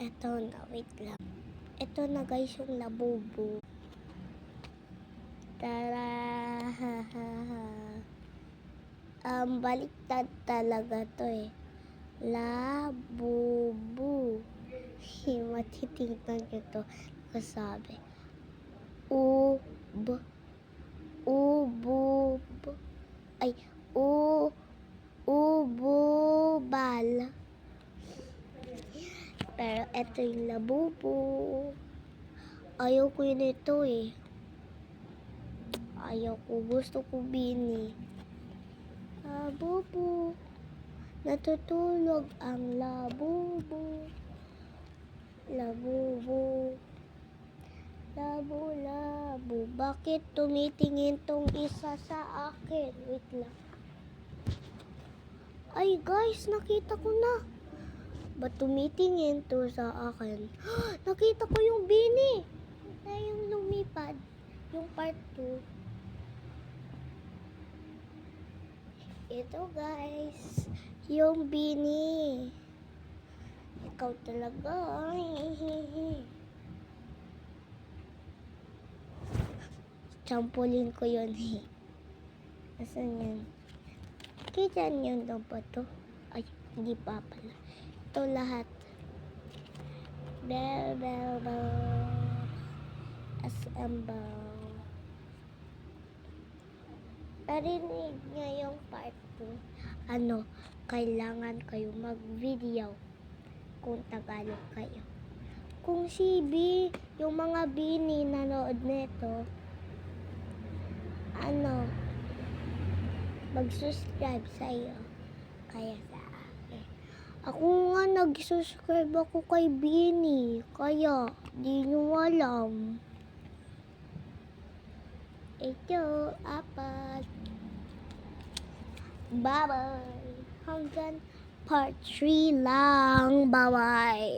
Eto na, wait lang. Eto na guys yung labubo. Tara, ha, ha, ha. Baliktad talaga to eh. Labubu. Matitingnan nyo to. Kasabi. Ubub. Ay, ububal. Pero eto yung labubu. Ayaw ko yun ito eh. Ayaw ko. Gusto ko bini. Labubu. Natutulog ang labubu. Labubu. Labu-labu. Bakit tumitingin tong isa sa akin? Wait lang. Ay guys, nakita ko na. Ba't tumitingin to sa akin? Nakita ko yung bini. Na yung lumipad. Yung part 2. Ito guys. Yung bini. Ikaw talaga. Champulin ko yun. Asan yun? Kita niyo daw ba to? Ay, hindi pa pala. Ito lahat. Bell, bell, bell. Assemble. Parinig niya yung part 2. Kailangan kayo mag-video kung Tagalog kayo. Kung si B, yung mga bini nanood nito, mag-subscribe sa'yo. Kaya sa akin. Ako nga nag-subscribe ako kay Bini. Kaya, di nyo alam. Ito, apat. Bye-bye. Hanggang part 3 lang. Bye-bye.